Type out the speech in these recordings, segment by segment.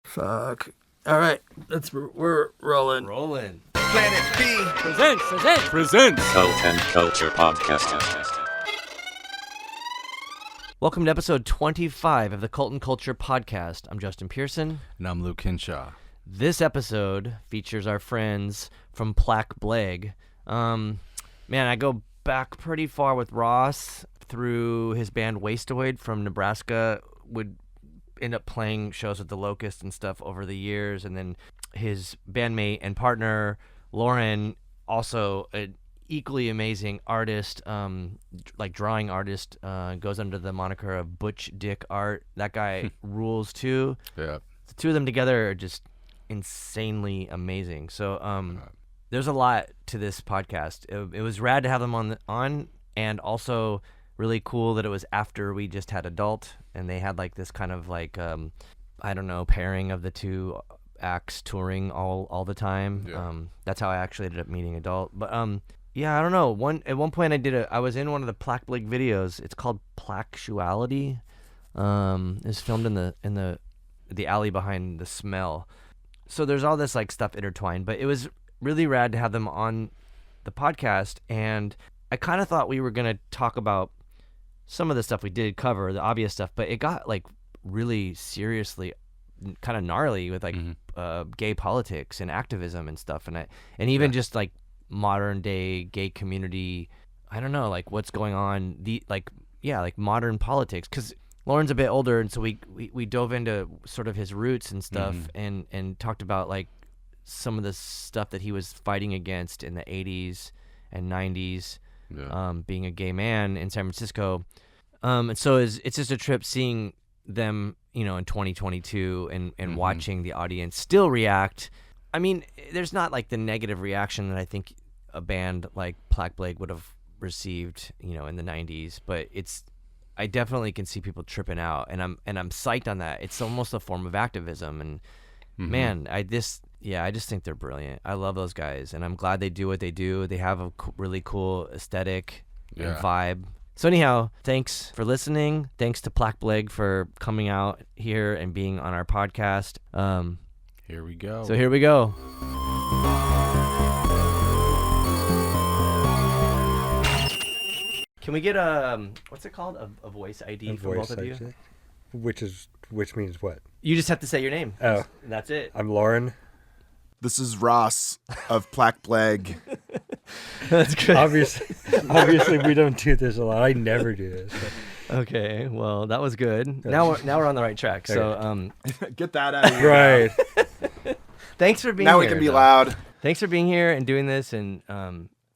Fuck. All right, we're rolling. Rolling. Planet B Presents. Cult and Culture Podcast. Welcome to episode 25 of the Cult and Culture Podcast. I'm Justin Pearson. And I'm Luke Hinshaw. This episode features our friends from Plack Blague. Man, I go back pretty far with Ross through his band Wasteoid from Nebraska. Would end up playing shows with the Locust and stuff over the years, and then his bandmate and partner Loren, also an equally amazing artist, like drawing artist, goes under the moniker of Butch Dick Art. That guy rules too. Yeah. The two of them together are just insanely amazing. So there's a lot to this podcast. It was rad to have them on, and also really cool that it was after we just had Adult, and they had like this kind of like I don't know, pairing of the two acts touring all the time. Yeah. That's how I actually ended up meeting Adult. But yeah, I don't know. At one point I was in one of the Plack Blague videos. It's called Placksuality. It's filmed in the alley behind The Smell. So there's all this like stuff intertwined, but it was really rad to have them on the podcast, and I kind of thought we were going to talk about some of the stuff we did cover, the obvious stuff, but it got like really seriously kind of gnarly with like gay politics and activism and stuff, and even just like modern day gay community. I don't know, like what's going on, like modern politics, because Loren's a bit older, and so we dove into sort of his roots and stuff, and talked about like some of the stuff that he was fighting against in the 80s and 90s, being a gay man in San Francisco. And so it's just a trip seeing them, in 2022 and watching the audience still react. I mean, there's not like the negative reaction that I think a band like Plack Blague would have received, in the 90s, but I definitely can see people tripping out, and I'm psyched on that. It's almost a form of activism, and man, I just think they're brilliant. I love those guys, and I'm glad they do what they do. They have a really cool aesthetic and vibe. So anyhow, thanks for listening. Thanks to Plack Blague for coming out here and being on our podcast. Here we go. So here we go. Can we get what's it called? A voice ID from both of you? Which means what? You just have to say your name. Oh. That's it. I'm Loren. This is Ross of Plack Blague. That's good. Obviously, we don't do this a lot. I never do this. But. Okay, well, that was good. Now we're on the right track. So Get that out of here. Right. Thanks for being now here. We can be loud. Thanks for being here and doing this, and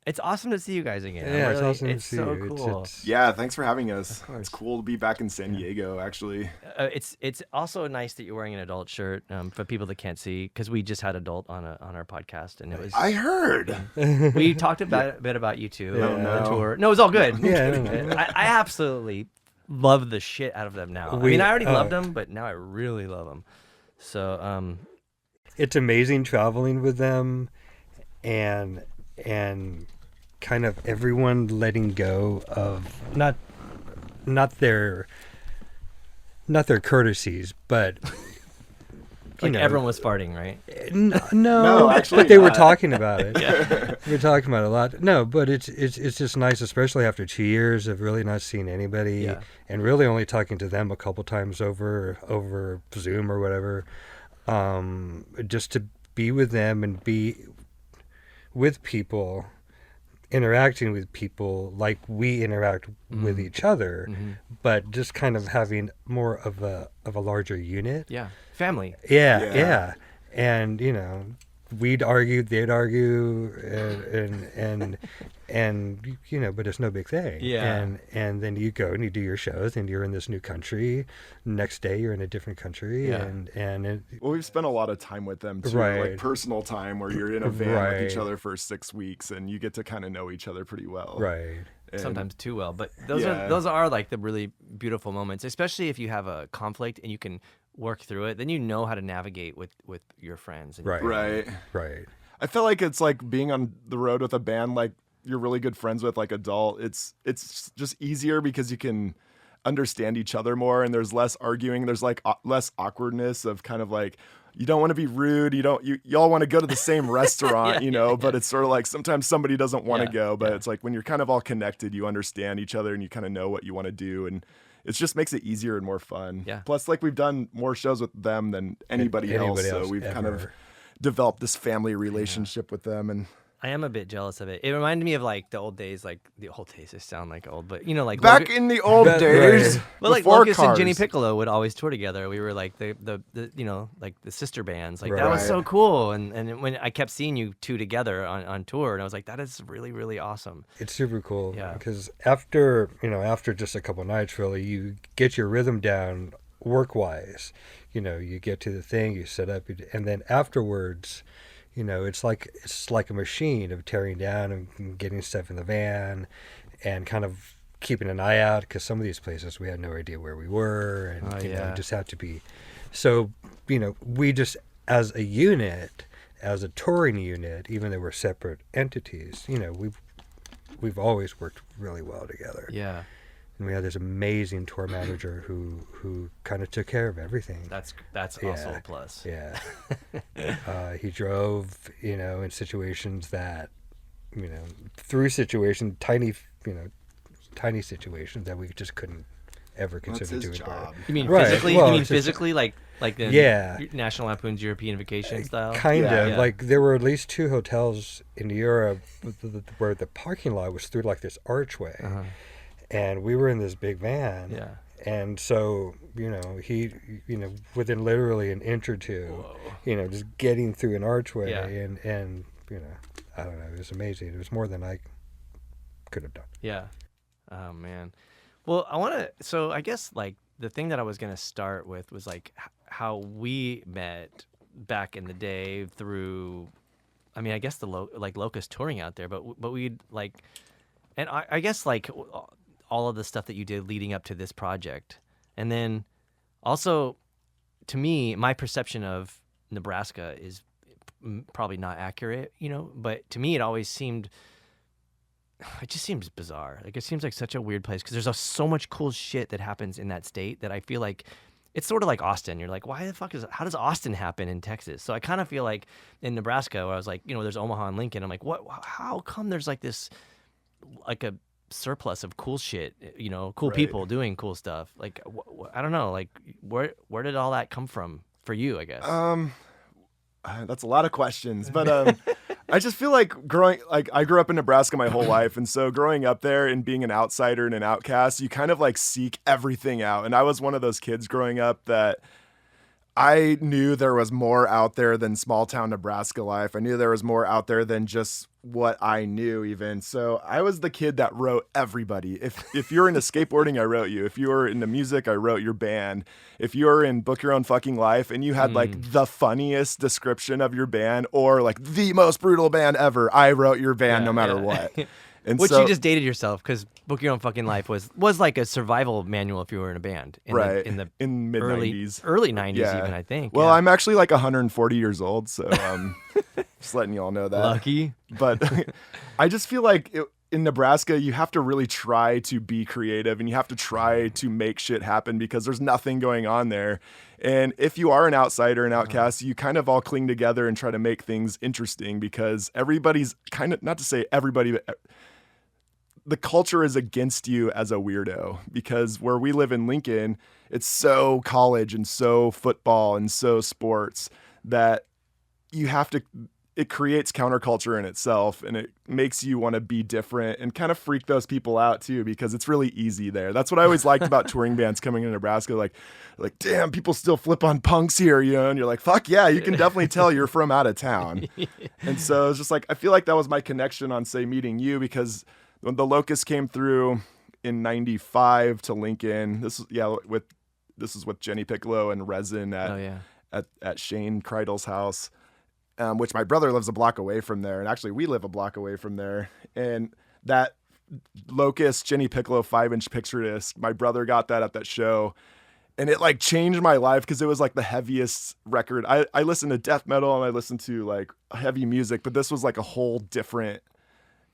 it's awesome to see you guys again. Yeah, it's awesome to see so you. Cool. Yeah, thanks for having us. Of course. It's cool to be back in San Diego, actually. It's also nice that you're wearing an Adult shirt, for people that can't see, because we just had Adult on our podcast, and it was. I heard. We talked a bit about you too. Yeah. The tour. No, it was all good. Yeah. I absolutely love the shit out of them now. I already loved them, but now I really love them. So it's amazing traveling with them, and kind of everyone letting go of not their courtesies, but like everyone was farting, right? No, actually but they were not. talking about it. Yeah. We were talking about it a lot. No, but it's just nice, especially after 2 years of really not seeing anybody, and really only talking to them a couple times over Zoom or whatever. Just to be with them and be with people, interacting with people like we interact with each other, but just kind of having more of a larger unit. Yeah, family. Yeah. And we'd argue, they'd argue, and but it's no big thing. Yeah. And then you go and you do your shows, and you're in this new country. Next day you're in a different country, Well, we've spent a lot of time with them too, Right. like personal time, where you're in a van Right. with each other for 6 weeks, and you get to kind of know each other pretty well. right. And Sometimes too well, but those are like the really beautiful moments, especially if you have a conflict and you can work through it. Then you know how to navigate with your friends. And Right. Right. I feel like it's like being on the road with a band like you're really good friends with, like Adult. It's just easier because you can understand each other more, and there's less arguing. There's like less awkwardness of kind of like, you don't want to be rude. You all want to go to the same restaurant, but it's sort of like sometimes somebody doesn't want to go, but it's like when you're kind of all connected, you understand each other and you kind of know what you want to do. And it just makes it easier and more fun. Yeah. Plus, like we've done more shows with them than anybody else. So we've kind of developed this family relationship with them. And I am a bit jealous of it. It reminded me of like the old days, they sound like old, but like back in the old days. Well, like before Locust and cars. Jenny Piccolo would always tour together. We were like the like the sister bands. Like that was Right. so cool. And when I kept seeing you two together on tour, and I was like, that is really, really awesome. It's super cool. Yeah. Because after just a couple nights, really, you get your rhythm down work-wise. You get to the thing, you set up, and then afterwards, it's like a machine of tearing down and getting stuff in the van and kind of keeping an eye out, because some of these places we had no idea where we were, and just had to be. So, we just, as a unit, as a touring unit, even though we're separate entities, we've always worked really well together. Yeah. And we had this amazing tour manager who kind of took care of everything. That's also a plus. Yeah. He drove, in situations that, through situations, tiny situations that we just couldn't ever That's consider his doing job. better. You mean Right. physically? Well, you mean it's just- physically, like the Yeah. National Lampoon's European Vacation style? Kind Yeah. of. Yeah. Like, there were at least 2 hotels in Europe where the parking lot was through like this archway. Uh-huh. And we were in this big van. Yeah. And so, he, within literally an inch or two, just getting through an archway Yeah. and, I don't know, it was amazing. It was more than I could have done. Yeah. Oh man. Well, so I guess like the thing that I was going to start with was like how we met back in the day through, I mean, I guess the Locust touring out there, but we'd like, and I guess like all of the stuff that you did leading up to this project. And then also, to me, my perception of Nebraska is probably not accurate, but to me it always seemed, it just seems bizarre. Like it seems like such a weird place because there's so much cool shit that happens in that state that I feel like it's sort of like Austin. You're like, why the fuck how does Austin happen in Texas? So I kind of feel like in Nebraska where I was like, there's Omaha and Lincoln. I'm like, how come there's like this, like a surplus of cool shit, cool Right. people doing cool stuff. Like, I don't know, like where did all that come from for you, I guess? That's a lot of questions, but I just feel like I grew up in Nebraska my whole life, and so growing up there and being an outsider and an outcast, you kind of like seek everything out. And I was one of those kids growing up that I knew there was more out there than small town Nebraska life. I knew there was more out there than just what I knew even. So I was the kid that wrote everybody. If you're into skateboarding, I wrote you. If you were into music, I wrote your band. If you were in Book Your Own Fucking Life and you had like the funniest description of your band or like the most brutal band ever, I wrote your band no matter what. And Which so, you just dated yourself because Book Your Own Fucking Life was like a survival manual if you were in a band. In mid early 90s. even, I think. Well, yeah. I'm actually like 140 years old, so just letting you all know that. Lucky. But I just feel like in Nebraska, you have to really try to be creative and you have to try to make shit happen because there's nothing going on there. And if you are an outsider, an outcast, you kind of all cling together and try to make things interesting because everybody's kind of, not to say everybody, but the culture is against you as a weirdo because where we live in Lincoln, it's so college and so football and so sports that you have to, it creates counterculture in itself and it makes you want to be different and kind of freak those people out too, because it's really easy there. That's what I always liked about touring bands coming to Nebraska. Like, damn, people still flip on punks here, and you're like, fuck yeah, you can definitely tell you're from out of town. And so it's just like, I feel like that was my connection on, say, meeting you, because when the Locust came through in 95 to Lincoln, this is with Jenny Piccolo and Resin at Shane Kreidel's house, which my brother lives a block away from there. And actually we live a block away from there. And that Locust Jenny Piccolo 5-inch picture disc, my brother got that at that show. And it like changed my life because it was like the heaviest record. I listened to death metal and I listened to like heavy music, but this was like a whole different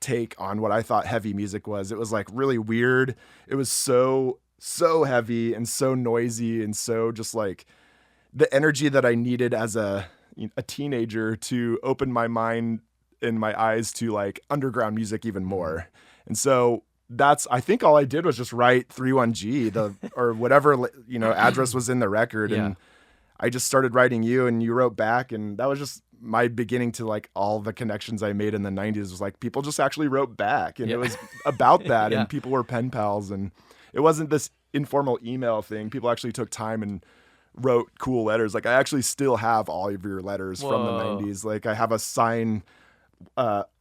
take on what I thought heavy music was. It was like really weird. It was so heavy and so noisy and so just like the energy that I needed as a teenager to open my mind and my eyes to like underground music even more. And so I think all I did was just write 31G, or whatever, address was in the record. And I just started writing you, and you wrote back. And that was just my beginning to like all the connections I made in the 90s was like, people just actually wrote back, and it was about that. And people were pen pals, and it wasn't this informal email thing. People actually took time and wrote cool letters. Like I actually still have all of your letters from the 90s. Like I have a signed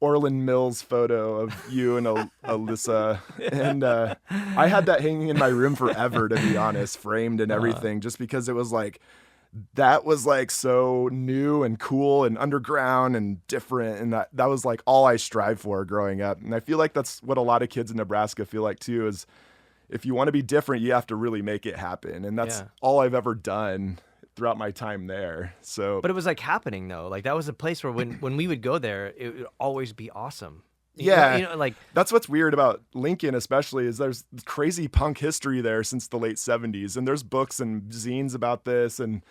Orland Mills photo of you and Alyssa, and I had that hanging in my room forever, to be honest, framed and everything, just because it was like, that was like so new and cool and underground and different, and that was like all I strive for growing up. And I feel like that's what a lot of kids in Nebraska feel like too, is if you want to be different, you have to really make it happen. And that's all I've ever done throughout my time there. So, but it was like happening though. Like that was a place where when we would go there, it would always be awesome. Like that's what's weird about Lincoln, especially, is there's crazy punk history there since the late 70s, and there's books and zines about this, and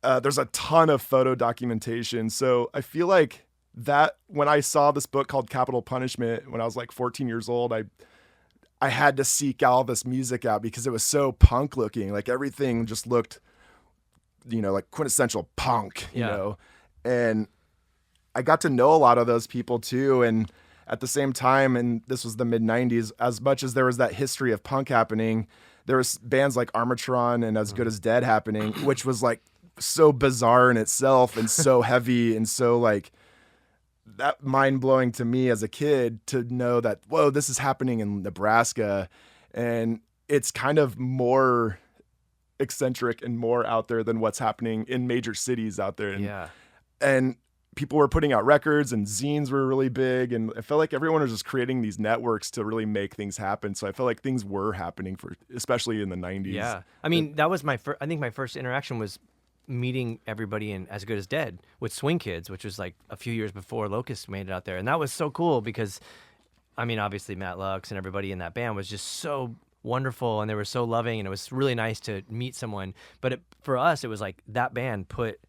there's a ton of photo documentation. So I feel like that when I saw this book called Capital Punishment when I was like 14 years old, I had to seek all this music out because it was so punk looking. Like everything just looked, like quintessential punk, you know, and I got to know a lot of those people too. And at the same time, and this was the mid 90s, as much as there was that history of punk happening, there was bands like Armatron and As Good as Dead happening, which was like so bizarre in itself and so heavy and so like that mind blowing to me as a kid to know that, whoa, this is happening in Nebraska. And it's kind of more eccentric and more out there than what's happening in major cities out there. And people were putting out records, and zines were really big. And I felt like everyone was just creating these networks to really make things happen. So I felt like things were happening especially in the 90s. Yeah. I mean, that was I think my first interaction was meeting everybody in As Good as Dead with Swing Kids, which was like a few years before Locust made it out there. And that was so cool because, I mean, obviously Matt Lux and everybody in that band was just so wonderful, and they were so loving, and it was really nice to meet someone. But for us, it was like that band put,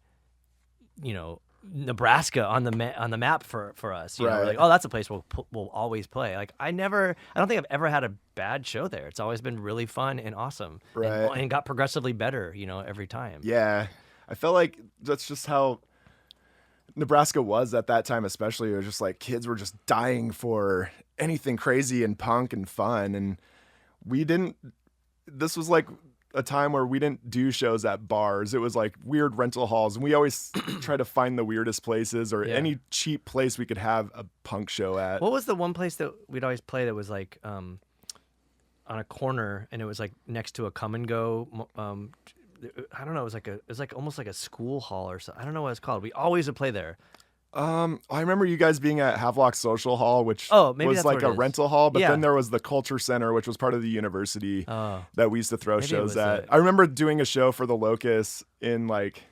Nebraska on the map for us. You know, we're like, oh, that's a place we'll always play. Like I don't think I've ever had a bad show there. It's always been really fun and awesome, and got progressively better, every time. Yeah, I felt like that's just how Nebraska was at that time, especially. It was just like kids were just dying for anything crazy and punk and fun, and this was like a time where we didn't do shows at bars. It was like weird rental halls, and we always try to find the weirdest places or any cheap place we could have a punk show at. What was the one place that we'd always play that was like on a corner, and it was like next to a come and go? I don't know. It was like almost like a school hall or something. I don't know what it's called. We always would play there. I remember you guys being at Havelock Social Hall, which was like a rental hall, but then there was the Culture Center, which was part of the university that we used to throw shows at. I remember doing a show for the Locust in like,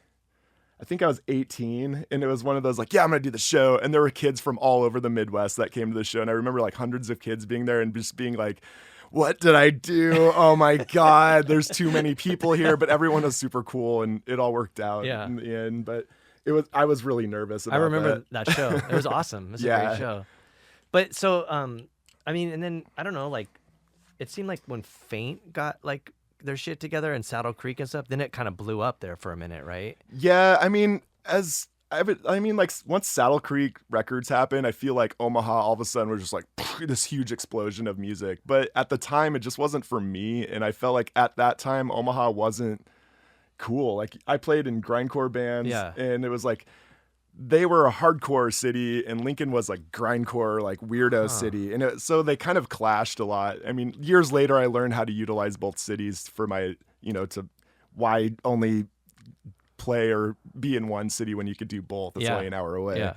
I think I was 18, and it was one of those like, I'm going to do the show. And there were kids from all over the Midwest that came to the show. And I remember like hundreds of kids being there and just being like, what did I do? Oh my God, there's too many people here, but everyone was super cool and it all worked out in the end. But I was really nervous about I remember that show. It was awesome. It was a great show. But so, I mean, and then, I don't know, like, it seemed like when Faint got, like, their shit together and Saddle Creek and stuff, then it kind of blew up there for a minute, right? Yeah, I mean, like, once Saddle Creek Records happened, I feel like Omaha all of a sudden was just like this huge explosion of music. But at the time, it just wasn't for me. And I felt like at that time, Omaha wasn't cool. Like I played in grindcore bands, and it was like they were a hardcore city, and Lincoln was like grindcore, like weirdo city, and so they kind of clashed a lot. I mean, years later, I learned how to utilize both cities for my, to why only play or be in one city when you could do both. It's only an hour away. Yeah.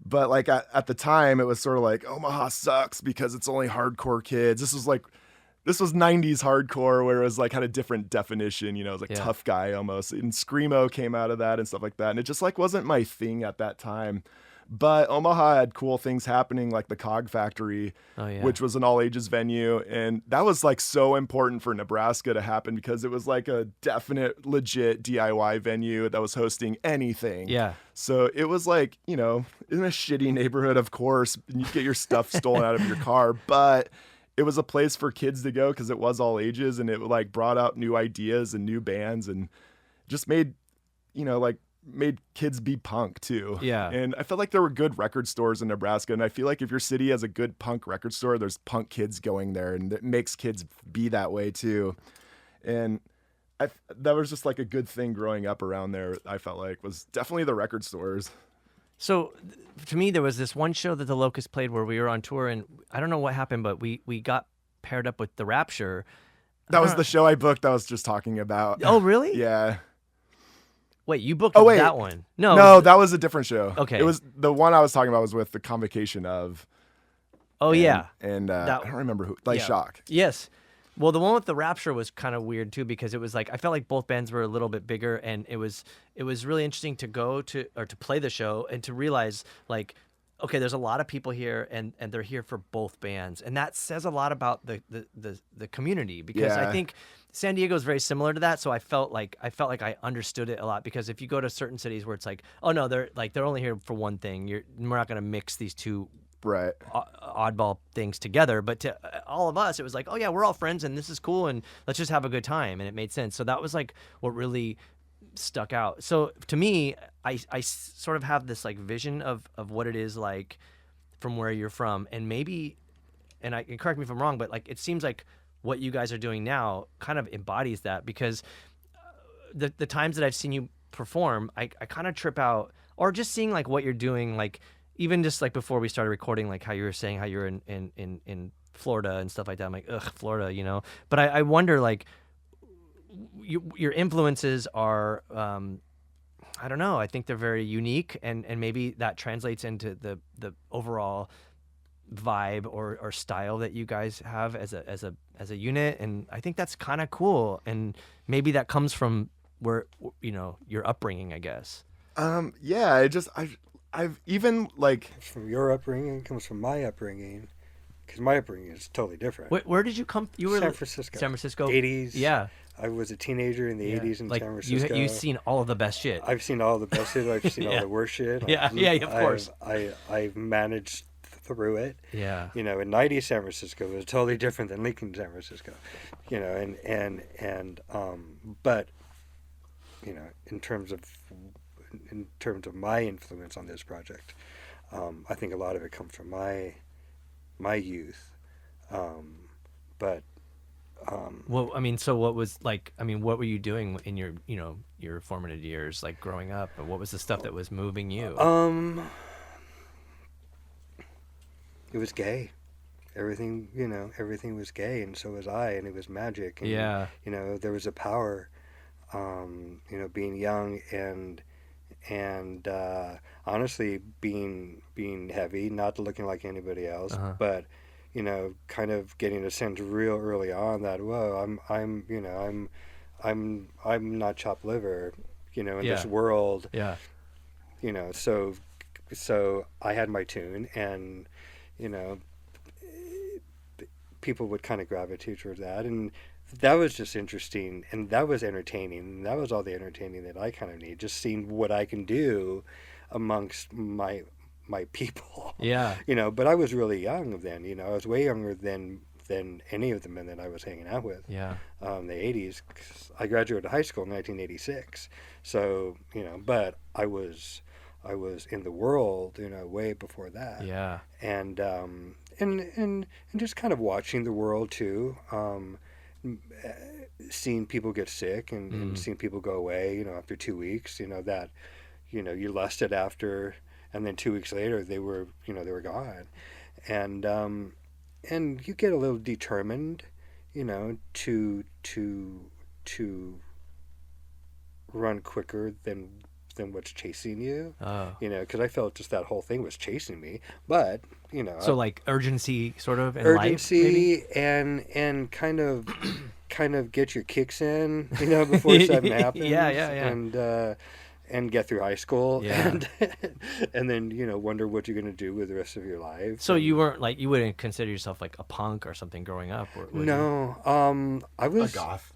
But like at the time, it was sort of like Omaha sucks because it's only hardcore kids. This was 90s hardcore where it was like had a different definition, it was like tough guy almost. And Screamo came out of that and stuff like that. And it just like wasn't my thing at that time. But Omaha had cool things happening, like the Cog Factory, which was an all ages venue. And that was like so important for Nebraska to happen because it was like a definite, legit DIY venue that was hosting anything. Yeah. So it was like, in a shitty neighborhood, of course, and you get your stuff stolen out of your car. But it was a place for kids to go because it was all ages, and it like brought out new ideas and new bands and just made, made kids be punk too. Yeah. And I felt like there were good record stores in Nebraska. And I feel like if your city has a good punk record store, there's punk kids going there, and it makes kids be that way too. And that was just like a good thing growing up around there. I felt like was definitely the record stores. So to me, there was this one show that the Locust played where we were on tour, and I don't know what happened, but we got paired up with the Rapture. That was the show I booked I was just talking about. Oh, really? Yeah. Wait, you booked wait. that one? No, that was a different show. Okay. It was the one I was talking about was with the Convocation of. Oh, yeah. And I don't remember who. Like Shock. Yes. Well, the one with the Rapture was kind of weird too because it was like I felt like both bands were a little bit bigger, and it was really interesting to go to or to play the show and to realize like, okay, there's a lot of people here and they're here for both bands, and that says a lot about the community because I think San Diego is very similar to that. So I felt like I understood it a lot because if you go to certain cities where it's like, oh no, they're only here for one thing. We're not going to mix these two right oddball things together, but to all of us it was like, oh yeah, we're all friends and this is cool and let's just have a good time, and it made sense. So that was like what really stuck out. So to me, I sort of have this like vision of what it is like from where you're from, and maybe, and correct me if I'm wrong, but like it seems like what you guys are doing now kind of embodies that, because the times that I've seen you perform, I kind of trip out, or just seeing like what you're doing, like even just like before we started recording, like how you were saying how you're in Florida and stuff like that. I'm like, ugh, Florida, But I wonder, like, your influences are, I don't know. I think they're very unique, and maybe that translates into the overall vibe or style that you guys have as a unit. And I think that's kind of cool. And maybe that comes from where, your upbringing, I guess. Yeah, I've even like from your upbringing, it comes from my upbringing, because my upbringing is totally different. Where did you come? You were San Francisco. San Francisco. 80s. Yeah. I was a teenager in the 80s in San Francisco. You've seen all of the best shit. I've seen all the best shit. I've seen all the worst shit. Of course. I've managed through it. Yeah. In 90s San Francisco was totally different than Lincoln, San Francisco. But in terms of my influence on this project, I think a lot of it comes from my youth. Well, I mean, so what was like? I mean, what were you doing in your formative years, like growing up? Or what was the stuff that was moving you? It was gay. Everything was gay, and so was I, and it was magic. And, yeah. There was a power. Being young and honestly being heavy, not looking like anybody else, but kind of getting a sense real early on that I'm not chopped liver, in this world. Yeah. So I had my tune, and people would kind of gravitate towards that, and that was just interesting, and that was entertaining, and that was all the entertaining that I kind of need, just seeing what I can do amongst my people. Yeah. But I was really young then, I was way younger than any of the men that I was hanging out with. Yeah. The 80s, 'cause I graduated high school in 1986. So, but I was in the world, way before that. Yeah. And just kind of watching the world too. Seeing people get sick and seeing people go away, after 2 weeks, that, you lusted after, and then 2 weeks later they were gone. And you get a little determined, to run quicker than what's chasing you. Oh. Because I felt just that whole thing was chasing me. But, So like urgency sort of in urgency life, and kind of get your kicks in, before something happens. Yeah. and get through high school, Yeah. and then wonder what you're gonna do with the rest of your life. So you weren't like, you wouldn't consider yourself like a punk or something growing up, or would you? No, I was A goth.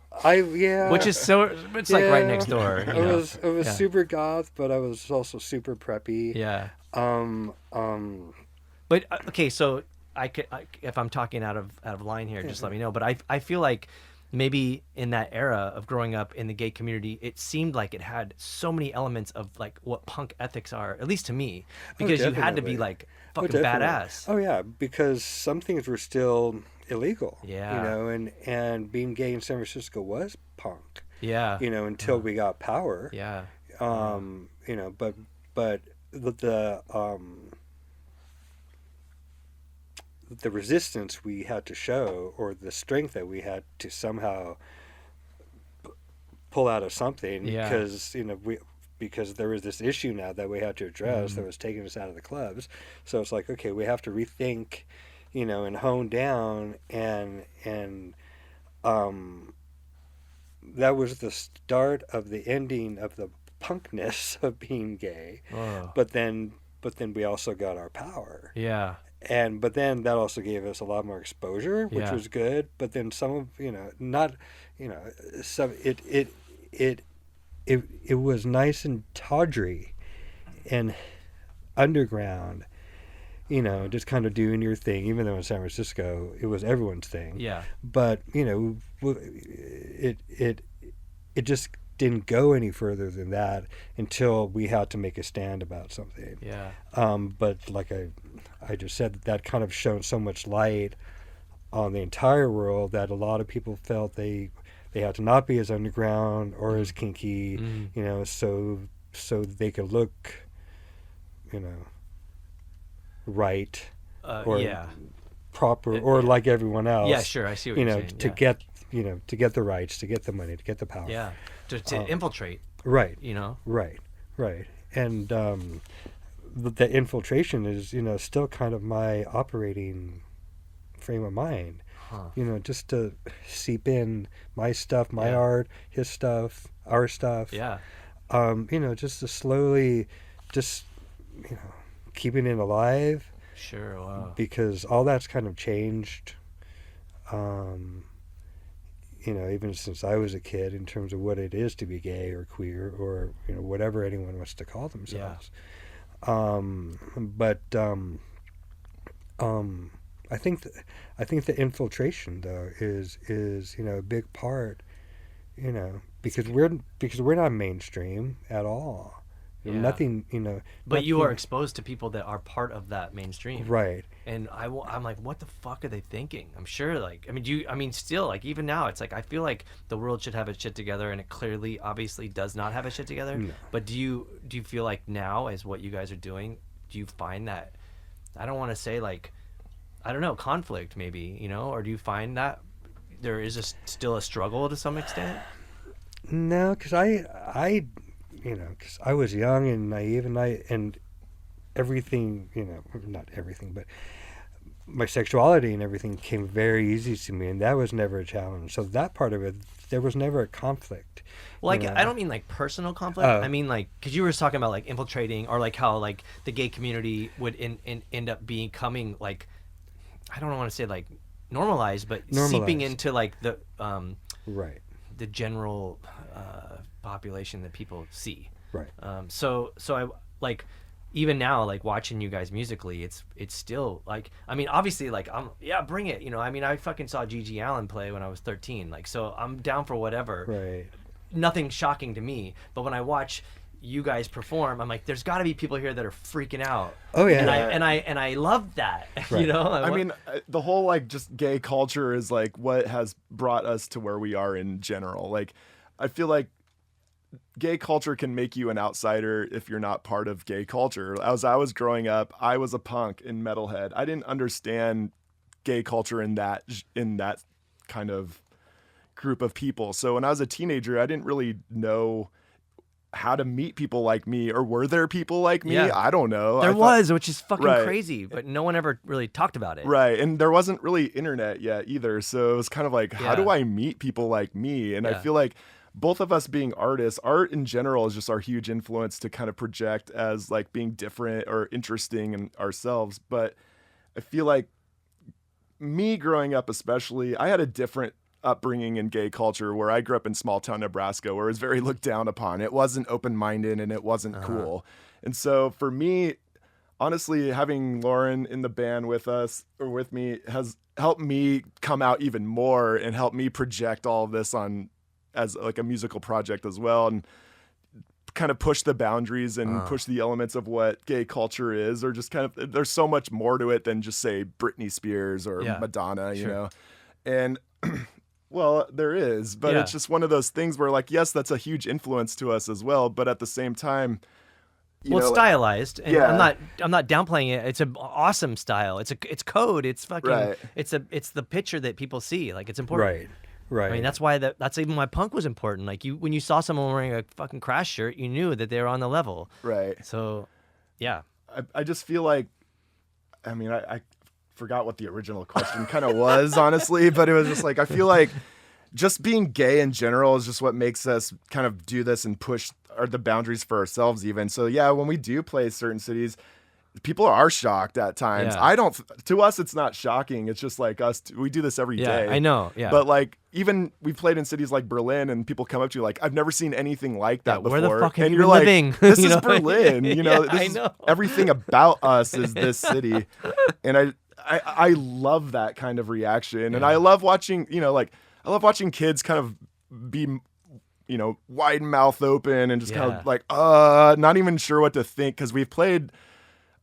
Which is so, it's like right next door. I was Yeah. super goth, but I was also super preppy. Yeah. Um, But okay, so if I'm talking out of line here, just let me know. But I feel like maybe in that era of growing up in the gay community, it seemed like it had so many elements of like what punk ethics are, at least to me, because you had to be definitely. like fucking badass. Oh yeah, because some things were still illegal. Yeah. And being gay in San Francisco was punk. Yeah. Until we got power. Yeah. But the resistance we had to show, or the strength that we had to somehow pull out of something, Yeah. because there was this issue now that we had to address that was taking us out of the clubs. So it's like, okay, we have to rethink, and hone down, and that was the start of the ending of the punkness of being gay. Oh. But then we also got our power. Yeah. But then that also gave us a lot more exposure, which Yeah. was good. But then some of some it was nice and tawdry and underground, just kind of doing your thing. Even though in San Francisco it was everyone's thing. Yeah. But it just didn't go any further than that until we had to make a stand about something. Yeah. But like I just said, that kind of shone so much light on the entire world that a lot of people felt they had to not be as underground or as kinky, so they could look, right, or yeah. proper, or like everyone else. Yeah, sure. I see what you're saying. to Yeah. to get the rights, to get the money, to get the power. Yeah. To infiltrate, Right. Right. And the infiltration is, still kind of my operating frame of mind. Huh. Just to seep in my stuff, my Yeah. art, his stuff, our stuff. Yeah. Just to slowly, keeping it alive, Sure. Wow. because all that's kind of changed. Even since I was a kid, in terms of what it is to be gay or queer or whatever anyone wants to call themselves. I think the infiltration though is a big part, because we're not mainstream at all. Yeah. Nothing, But you nothing- are exposed to people that are part of that mainstream. right. And I'm like, what the fuck are they thinking? I'm sure, like, still, like, even now, it's like, I feel like the world should have its shit together, and it clearly, obviously, does not have its shit together. No. But do you feel like now, as what you guys are doing, do you find that, I don't want to say, like, I don't know, conflict, maybe, or do you find that there is still a struggle to some extent? No, because because I was young and naive, and everything, not everything, but my sexuality and everything came very easy to me, and that was never a challenge. So that part of it, there was never a conflict. Well, like, I don't mean like personal conflict. I mean like, because you were talking about like infiltrating, or like how like the gay community would end up becoming like, I don't want to say like normalized, but seeping into like the Right. the general population that people see. Right. So I like, even now, like watching you guys musically, it's still like, obviously, like, bring it, I fucking saw Gigi Allen play when I was 13, like, so I'm down for whatever. Right. Nothing shocking to me, but when I watch you guys perform, I'm like, there's got to be people here that are freaking out. Oh yeah. And I love that. Right. The whole like just gay culture is like what has brought us to where we are in general. Like, I feel like gay culture can make you an outsider if you're not part of gay culture. As I was growing up, I was a punk and metalhead. I didn't understand gay culture in that kind of group of people. So when I was a teenager, I didn't really know how to meet people like me, or were there people like me? Yeah. I don't know. There was, which is fucking Right. crazy, but no one ever really talked about it. Right. And there wasn't really internet yet either. So it was kind of like, how Yeah. do I meet people like me? And I Yeah. feel like both of us being artists, art in general is just our huge influence to kind of project as like being different or interesting in ourselves. But I feel like me growing up, especially, I had a different upbringing in gay culture where I grew up in small town Nebraska, where it was very looked down upon. It wasn't open-minded and it wasn't cool. And so for me, honestly, having Loren in the band with us or with me has helped me come out even more and help me project all of this on as like a musical project as well, and kind of push the boundaries and push the elements of what gay culture is, or just kind of, there's so much more to it than just say Britney Spears or Madonna, you know? And well, there is, but it's just one of those things where like, yes, that's a huge influence to us as well. But at the same time, it's stylized, and I'm not downplaying it. It's an awesome style. It's code. It's fucking. It's the picture that people see. Like, it's important. Right. I mean, that's why that's even why punk was important. Like, when you saw someone wearing a fucking Crash shirt, you knew that they were on the level. Right. So, yeah. I just feel like, I mean, I forgot what the original question kind of was, honestly, but it was just like, I feel like just being gay in general is just what makes us kind of do this and push the boundaries for ourselves even. So yeah, when we do play certain cities, people are shocked at times. To us, it's not shocking. It's just like us, we do this every day. I know. Yeah. But like, even we played in cities like Berlin and people come up to you like, I've never seen anything like that before. Where the fuck have and you you're been like, living? This is Berlin. You know, I know. Everything about us is this city. And I love that kind of reaction. And I love watching, I love watching kids kind of be, wide mouth open and just kind of like, not even sure what to think. Cause we've played,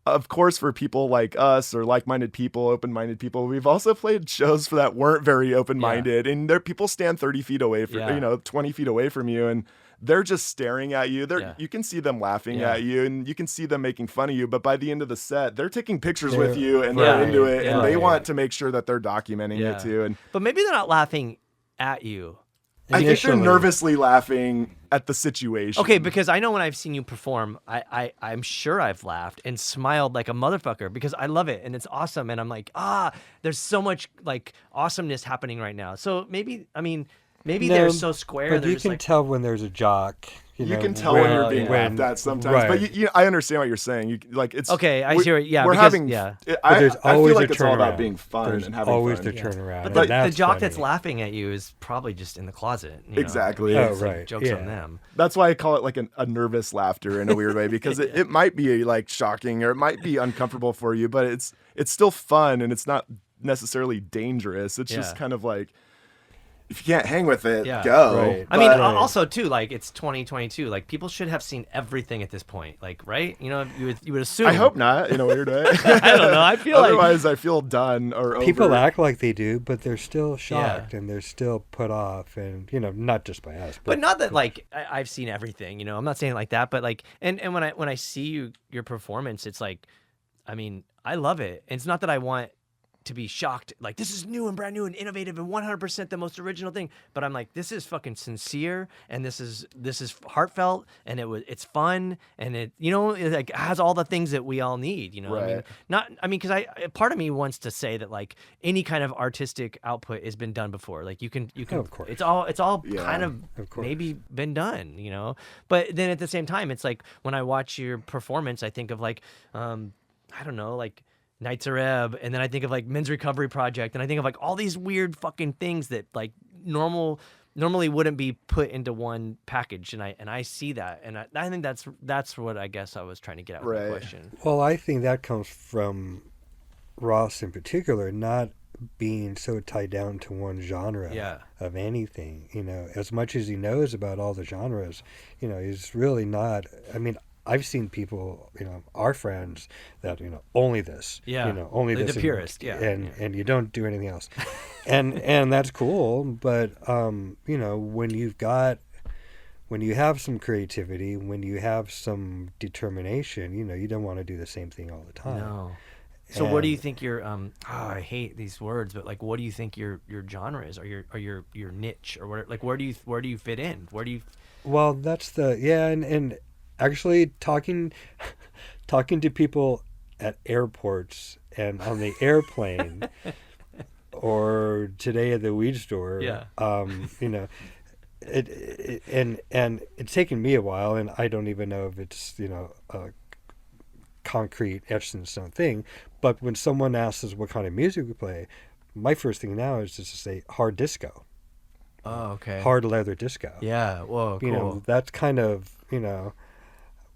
of course, for people like us or like-minded people, open-minded people, we've also played shows for that weren't very open-minded, and there people stand 30 feet away from, 20 feet away from you, and they're just staring at you. You can see them laughing at you, and you can see them making fun of you. But by the end of the set, they're taking pictures with you, and they're into it, and they want to make sure that they're documenting it too. But maybe they're not laughing at you. I think they're nervously laughing at the situation. Okay, because I know when I've seen you perform, I'm sure I've laughed and smiled like a motherfucker because I love it and it's awesome. And I'm like, there's so much like awesomeness happening right now. So maybe they're so square. But you can tell when there's a jock. You can tell when you're being laughed at sometimes. Right. But I understand what you're saying. It's okay. I hear it. Yeah, we're having. But there's always I feel like a it's all about turnaround. being fun There's and having always fun. the turnaround. But the jock funny. that's laughing at you is probably just in the closet. Exactly. It's like jokes on them. That's why I call it like a nervous laughter in a weird way, because it might be like shocking or it might be uncomfortable for you, but it's still fun and it's not necessarily dangerous. It's just kind of like, if you can't hang with it, go. Right. I mean, also too, like it's 2022. Like people should have seen everything at this point. Like, right? You would assume. I hope not, in a weird way. I don't know. I feel otherwise I feel done or over. People act like they do, but they're still shocked and they're still put off, and not just by us. But not that like I've seen everything. I'm not saying it like that, but like, and when I see your performance, it's like, I mean, I love it. And it's not that I want to be shocked, like this is new and brand new and innovative and 100% the most original thing, but I'm like, this is fucking sincere and this is heartfelt and it's fun and it like has all the things that we all need. Right. Because part of me wants to say that like any kind of artistic output has been done before. Like you can of course. it's all kind of maybe been done, but then at the same time, it's like when I watch your performance, I think of like I don't know, like Nights of Reb, and then I think of like Men's Recovery Project, and I think of like all these weird fucking things that like normally wouldn't be put into one package, and I see that, and I think that's what I guess I was trying to get at with the question. Well, I think that comes from Ross in particular, not being so tied down to one genre of anything. As much as he knows about all the genres, he's really not. I mean, I've seen people, our friends that, only this, only like this. The purist, and you don't do anything else. and that's cool. But, when you have some creativity, when you have some determination, you don't want to do the same thing all the time. No. So what do you think your, I hate these words, but like, what do you think your genre is or your niche or where, like, where do you fit in? Well, that's and actually talking to people at airports and on the airplane or today at the weed store, and it's taken me a while, and I don't even know if it's a concrete etched in stone thing. But when someone asks us what kind of music we play, my first thing now is just to say hard disco. Oh, okay. Hard leather disco. Yeah. Whoa. Cool. That's kind of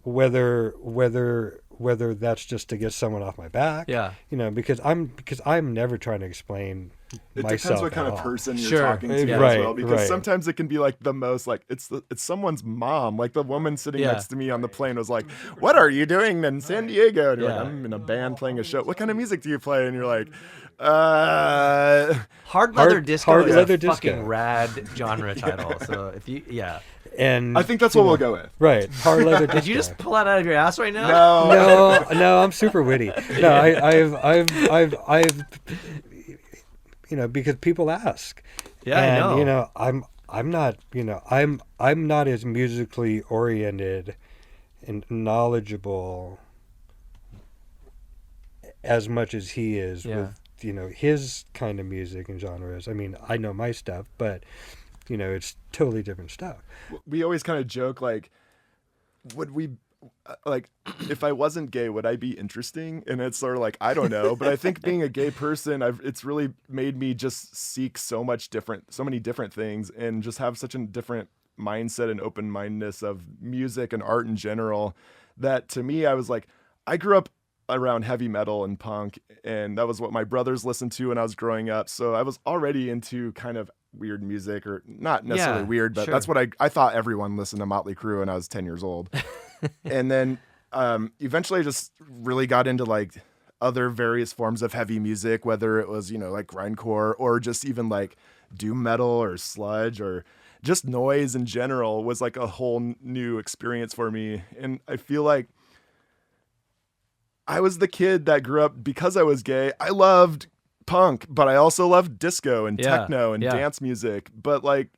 whether that's just to get someone off my back. Yeah. Because I'm never trying to explain it myself. Depends what kind at of all. person you're Sure. talking to Right, as well, because right. sometimes it can be like the most like it's someone's mom. Like the woman sitting next to me on the plane was like, "What are you doing in San Diego?" And you're like, "I'm in a band playing a show." "What kind of music do you play?" And you're like, Hard leather disco hard is leather a disco. fucking rad genre title. So if you, And I think that's what we'll go with. right, hard leather disco. did you just pull that out of your ass right now? No, I'm super witty. No, I've because people ask. Yeah, and, I know. I'm not, I'm not as musically oriented and knowledgeable as much as he is with, his kind of music and genres. I mean, I know my stuff, but it's totally different stuff. We always kind of joke like, would we like if I wasn't gay, would I be interesting? And it's sort of like, I don't know, but I think being a gay person, it's really made me just seek so many different things, and just have such a different mindset and open-mindedness of music and art in general, that to me, I was like, I grew up around heavy metal and punk, and that was what my brothers listened to when I was growing up. So I was already into kind of weird music, or not necessarily weird, but that's what I thought everyone listened to Motley Crue when I was 10 years old. And then eventually I just really got into like other various forms of heavy music, whether it was, like grindcore, or just even like doom metal or sludge, or just noise in general was like a whole new experience for me. And I feel like I was the kid that grew up, because I was gay, I loved punk, but I also loved disco and techno and dance music. But like,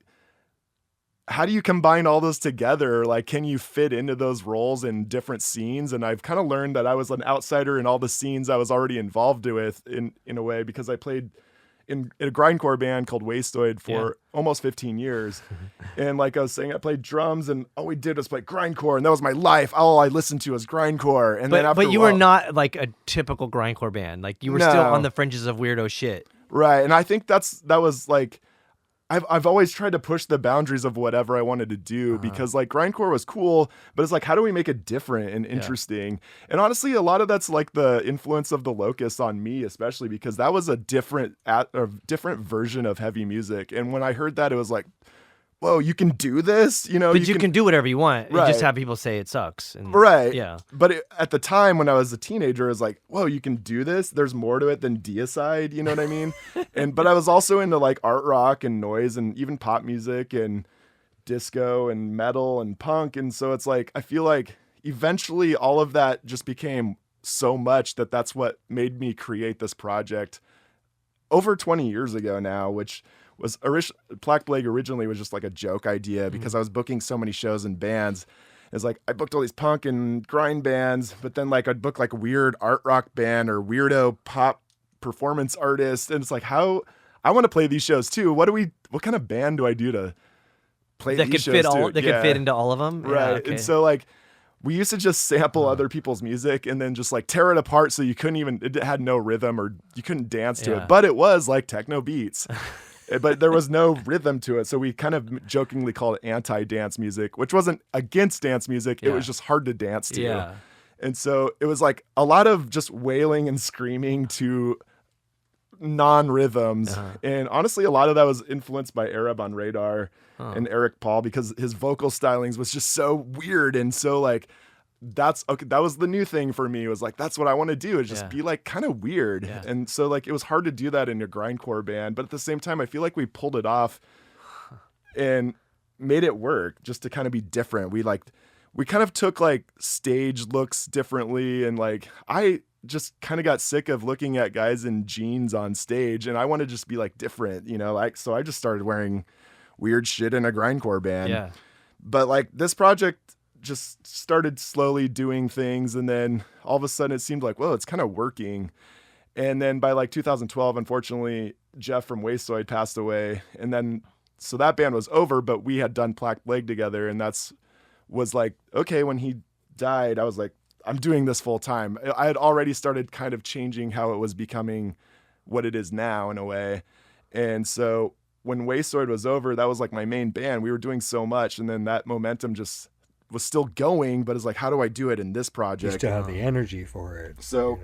how do you combine all those together? Like, can you fit into those roles in different scenes? And I've kind of learned that I was an outsider in all the scenes I was already involved with in a way, because I played in a grindcore band called Wasteoid for almost 15 years. And like I was saying, I played drums, and all we did was play grindcore, and that was my life. All I listened to was grindcore. And then after but you were not like a typical grindcore band. Like you were still on the fringes of weirdo shit. Right. And I think that was like, I've always tried to push the boundaries of whatever I wanted to do, because like grindcore was cool, but it's like, how do we make it different and interesting? And honestly, a lot of that's like the influence of the Locust on me, especially because that was a different version of heavy music. And when I heard that, it was like, whoa, you can do this, But you can do whatever you want. Right. You just have people say it sucks. And, right. Yeah. But at the time when I was a teenager, it was like, whoa, you can do this. There's more to it than deicide. You know what I mean? But I was also into like art rock and noise and even pop music and disco and metal and punk. And so it's like, I feel like eventually all of that just became so much that that's what made me create this project over 20 years ago now, which was Plack Blague originally was just like a joke idea, because I was booking so many shows and bands. It's like I booked all these punk and grind bands, but then like I'd book like a weird art rock band or weirdo pop performance artist, and it's like, how I want to play these shows too. What kind of band do I do to play these shows too? That could fit into all of them, right? Yeah, okay. And so like, we used to just sample other people's music and then just like tear it apart, so it had no rhythm, or you couldn't dance to it, but it was like techno beats. But there was no rhythm to it. So we kind of jokingly called it anti-dance music, which wasn't against dance music. It was just hard to dance to. Yeah. And so it was like a lot of just wailing and screaming to non-rhythms. And honestly, a lot of that was influenced by Arab on Radar and Eric Paul, because his vocal stylings was just so weird. And so like, that was the new thing for me, was like, that's what I want to do, is just be like kind of weird. And so like, it was hard to do that in a grindcore band, but at the same time, I feel like we pulled it off and made it work, just to kind of be different. We kind of took like stage looks differently, and like I just kind of got sick of looking at guys in jeans on stage, and I want to just be like different, like, so I just started wearing weird shit in a grindcore band. But like, this project just started slowly doing things, and then all of a sudden it seemed like, well, it's kind of working. And then by like 2012, unfortunately, Jeff from Wasteoid passed away, and then so that band was over, but we had done Plack Blague together, and was like, okay, when he died, I was like, I'm doing this full time. I had already started kind of changing how it was becoming what it is now in a way. And so when Wasteoid was over, that was like my main band. We were doing so much, and then that momentum just was still going, but it's like, how do I do it in this project? You still have the energy for it. So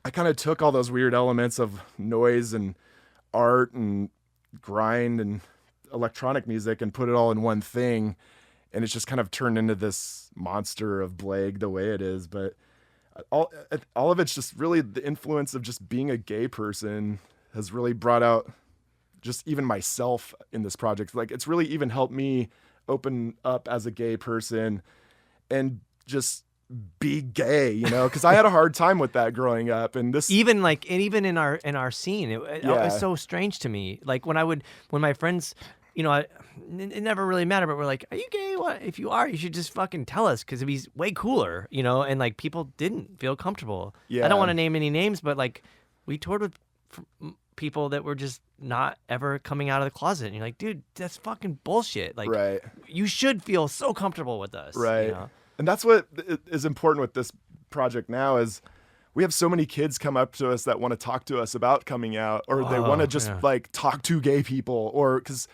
I kind of took all those weird elements of noise and art and grind and electronic music and put it all in one thing. And it's just kind of turned into this monster of Blague the way it is. But all of it's just really the influence of just being a gay person has really brought out just even myself in this project. Like, it's really even helped me open up as a gay person and just be gay, you know, because I had a hard time with that growing up. And this even in our scene, it was so strange to me. Like when my friends, you know, it never really mattered, but we're like, are you gay? What? If you are, you should just fucking tell us, because he's way cooler, you know? And like, people didn't feel comfortable. Yeah. I don't want to name any names, but like, we toured with people that were just not ever coming out of the closet. And you're like, dude, that's fucking bullshit. Like, right. You should feel so comfortable with us. Right. You know? And that's what is important with this project now is we have so many kids come up to us that want to talk to us about coming out, or they want to just like talk to gay people, or because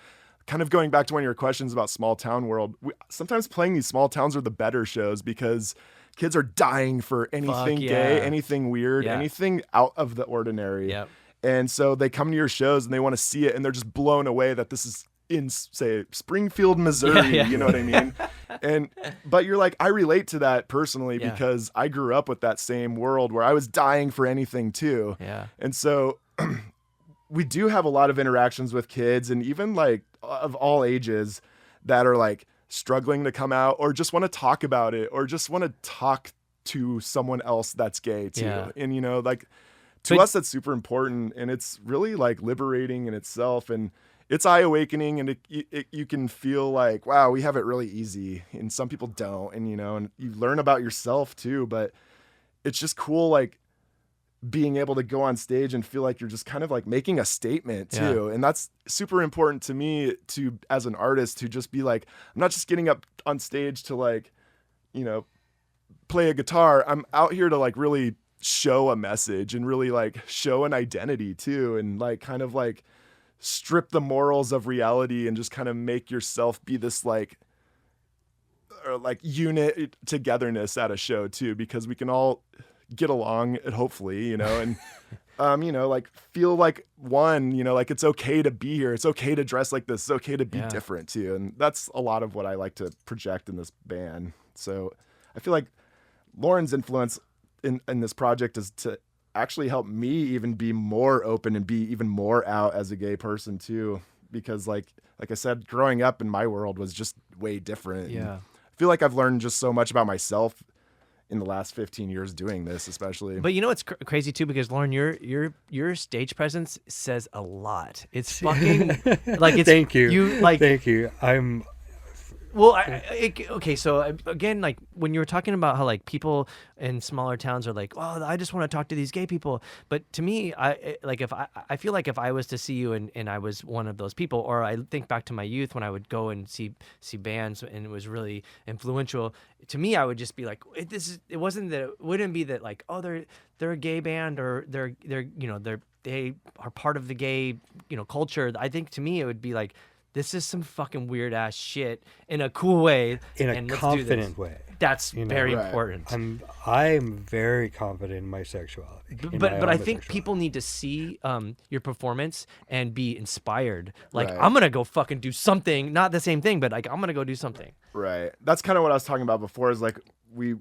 kind of going back to one of your questions about small town world, sometimes playing these small towns are the better shows because kids are dying for anything gay, anything weird, anything out of the ordinary. Yep. And so they come to your shows and they want to see it, and they're just blown away that this is in, say, Springfield, Missouri, you know what I mean? But you're like, I relate to that personally because I grew up with that same world where I was dying for anything too. Yeah. And so we do have a lot of interactions with kids, and even like of all ages, that are like struggling to come out or just want to talk about it or just want to talk to someone else that's gay too. Yeah. And, you know, like to us, that's super important, and it's really like liberating in itself, and it's eye-awakening, and you can feel like, wow, we have it really easy, and some people don't, and, you know, and you learn about yourself too, but it's just cool, like, being able to go on stage and feel like you're just kind of like making a statement too. And that's super important to me to, as an artist, to just be like, I'm not just getting up on stage to like, you know, play a guitar. I'm out here to like really show a message and really like show an identity too. And like, kind of like strip the morals of reality and just kind of make yourself be this like, or like unit togetherness at a show too, because we can all get along, hopefully, you know, and you know, like feel like one, you know, like it's okay to be here, it's okay to dress like this, it's okay to be different too. And that's a lot of what I like to project in this band. So I feel like Loren's influence in this project is to actually help me even be more open and be even more out as a gay person too, because like I said, growing up in my world was just way different. And I feel like I've learned just so much about myself in the last 15 years doing this, especially. But you know what's crazy too, because Loren, your stage presence says a lot. It's fucking like it's. Thank you. You like. Thank you. I'm. Well, okay. So again, like when you were talking about how like people in smaller towns are like, oh, I just want to talk to these gay people. But to me, I feel like if I was to see you and I was one of those people, or I think back to my youth when I would go and see bands and it was really influential. To me, I would just be like, it wouldn't be that like, oh, they're a gay band, or they're you know they are part of the gay, you know, culture. I think to me it would be like, this is some fucking weird ass shit in a cool way, in a confident way. That's very important. I'm very confident in my sexuality. But I think people need to see your performance and be inspired. Like, I'm gonna go fucking do something, not the same thing, but like I'm gonna go do something. Right. That's kind of what I was talking about before. Is like we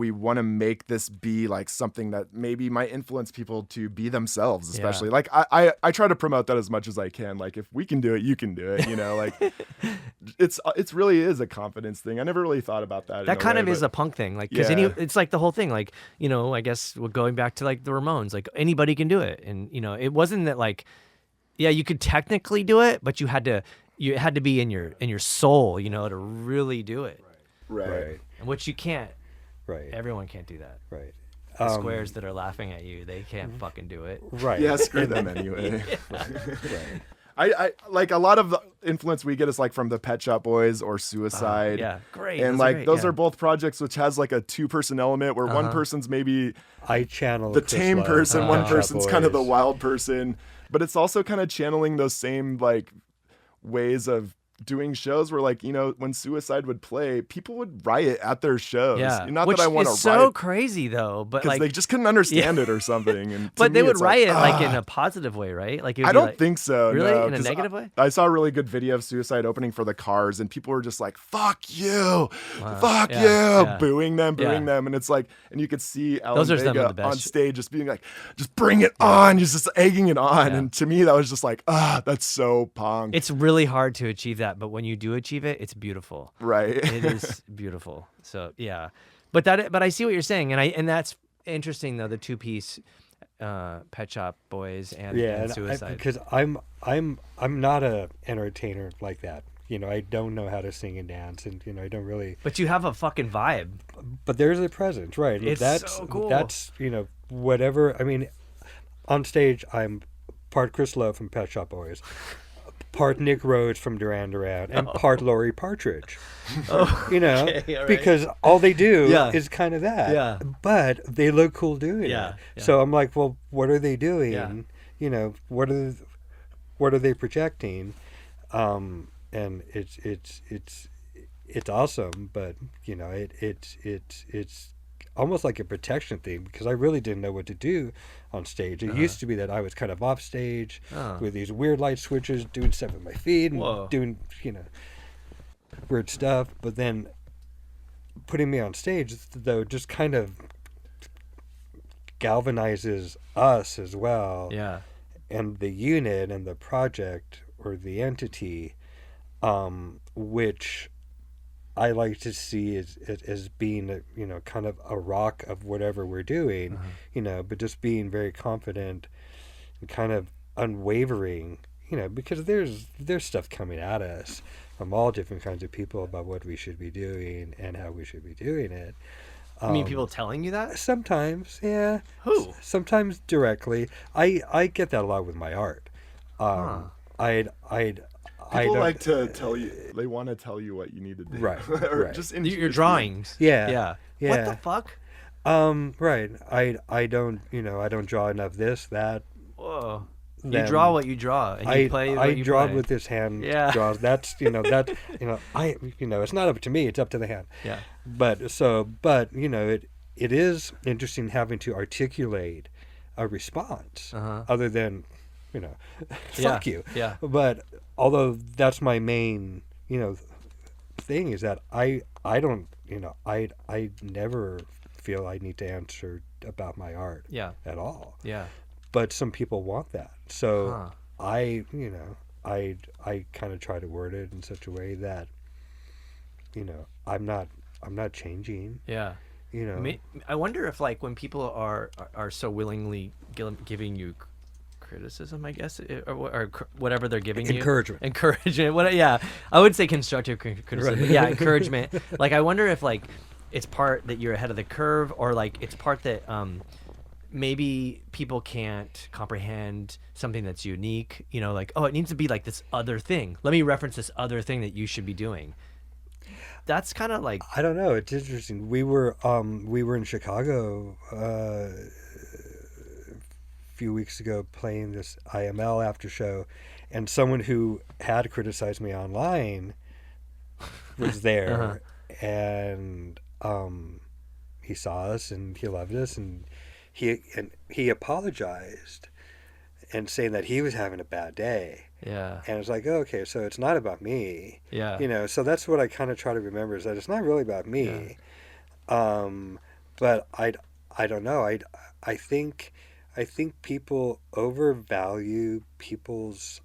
want to make this be like something that maybe might influence people to be themselves, especially. Like I try to promote that as much as I can. Like, if we can do it, you can do it, you know, like it's really is a confidence thing. I never really thought about that. That kind of is a punk thing. Like, cause it's like the whole thing, like, you know, I guess we're going back to like the Ramones, like anybody can do it. And, you know, it wasn't that like, you could technically do it, but you had to be in your soul, you know, to really do it. Right. And which you can't. Right. Everyone can't do that. Right. The squares that are laughing at you, they can't fucking do it. Right. Yeah, screw them anyway. Right. I like a lot of the influence we get is like from the Pet Shop Boys or Suicide. Yeah, great. And like those are both projects which has like a 2-person element where one person's maybe I channel the Chris tame Love, person, one Pet Shop person's kind of the Boys. wild person, but it's also kind of channeling those same like ways of doing shows where, like, you know, when Suicide would play, people would riot at their shows. Yeah, Not which that I want is to so riot crazy though, but because like they just couldn't understand it or something. And but to they me, would it's riot like in "Ah." a positive way, right? Like it would I be don't like, think so. Really, no, in a 'cause negative way? I saw a really good video of Suicide opening for the Cars, and people were just like, "Fuck you, fuck Yeah, you," yeah. booing them, Yeah. and it's like, and you could see Alan Those are some of Vega the best on sh- stage just being like, "Just bring it on," just egging it on, Yeah. and to me, that was just like, that's so punk, It's really hard to achieve that, but when you do achieve it, it's beautiful. right? It is beautiful. So yeah, but I see what you're saying, and that's interesting though. The 2-piece Pet Shop Boys and Suicide. Because I'm not a entertainer like that. You know, I don't know how to sing and dance, and you know, I don't really. But you have a fucking vibe. But there's a presence, right? It's that's so cool. That's, you know, whatever. I mean, on stage, I'm part Chris Lowe from Pet Shop Boys, part Nick Rhodes from Duran Duran, and part Laurie Partridge. You know, okay, all right. because all they do Yeah. is kind of that. Yeah. But they look cool doing Yeah, it. yeah. So I'm like, well, what are they doing? Yeah. You know, what are they projecting? And it's awesome, but you know, it's almost like a protection thing because I really didn't know what to do on stage. It used to be that I was kind of off stage with these weird light switches, doing stuff with my feet and Whoa. doing, you know, weird stuff. But then putting me on stage, though, just kind of galvanizes us as well. Yeah. And the unit and the project or the entity, which I like to see as being, you know, kind of a rock of whatever we're doing, you know, but just being very confident and kind of unwavering, you know, because there's stuff coming at us from all different kinds of people about what we should be doing and how we should be doing it. I mean, people telling you that? Sometimes, yeah. Who? Sometimes directly. I get that a lot with my art. People like to tell you, they want to tell you what you need to do, Right, or right. just Your drawings. Yeah. Yeah. What the fuck? Right. I don't, you know, I don't draw enough this, that. Whoa. You Them. draw what you draw, and you play what I you draw play. with this hand Yeah. draws. That's, you know, it's not up to me, it's up to the hand. Yeah. But you know, it is interesting having to articulate a response other than, you know, fuck you. Yeah. But although that's my main, you know, thing is that I don't, you know, I never feel I need to answer about my art Yeah. at all. Yeah. But some people want that. So I kind of try to word it in such a way that, you know, I'm not changing. Yeah. You know, I wonder if, like, when people are so willingly giving you criticism, I guess, or whatever they're giving Encouragement. you. Encouragement. Yeah. I would say constructive criticism. But yeah, encouragement. Like, I wonder if, like, it's part that you're ahead of the curve, or, like, it's part that maybe people can't comprehend something that's unique. You know, like, oh, it needs to be like this other thing. Let me reference this other thing that you should be doing. That's kind of like, I don't know. It's interesting. We were in Chicago a few weeks ago playing this IML after show, and someone who had criticized me online was there, and he saw us and he loved us, and he apologized and saying that he was having a bad day. yeah. And it's like, oh, okay, so it's not about me. Yeah. You know, so that's what I kind of try to remember, is that it's not really about me. But I don't know. I think people overvalue people's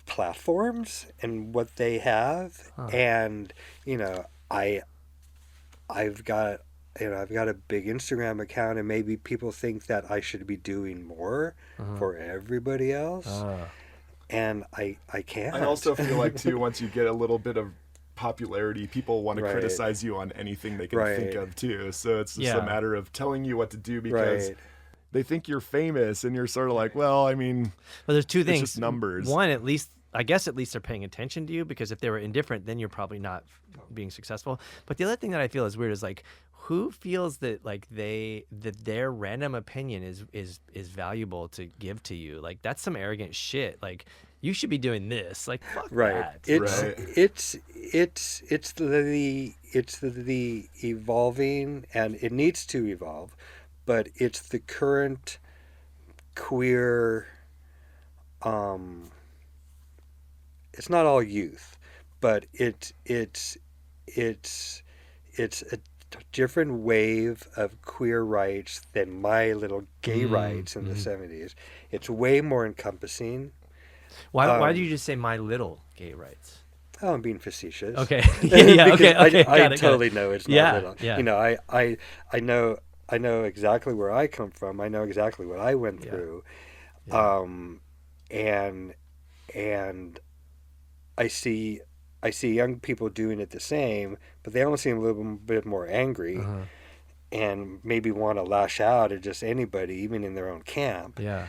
platforms and what they have. And, you know, I've got a big Instagram account, and maybe people think that I should be doing more for everybody else. And I can't. I also feel like, too, once you get a little bit of popularity, people want to Right. criticize you on anything they can Right. think of, too. So it's just Yeah. a matter of telling you what to do because, Right. they think you're famous, and you're sort of like, well, I mean, Well, there's two things. just numbers. One, at least they're paying attention to you, because if they were indifferent, then you're probably not being successful. But the other thing that I feel is weird is like, who feels that like their random opinion is valuable to give to you? Like, that's some arrogant shit. Like, you should be doing this. Like, fuck that. It's the evolving, and it needs to evolve, but it's the current queer. It's not all youth, but it's a different wave of queer rights than my little gay rights in the 70s. It's way more encompassing. Why do you just say my little gay rights? Oh, I'm being facetious. Okay. Yeah. Okay. I totally know it's not little. Yeah. You know, I know exactly where I come from. I know exactly what I went through. Yeah. And I see young people doing it the same, but they almost seem a little bit more angry, and maybe want to lash out at just anybody, even in their own camp. Yeah.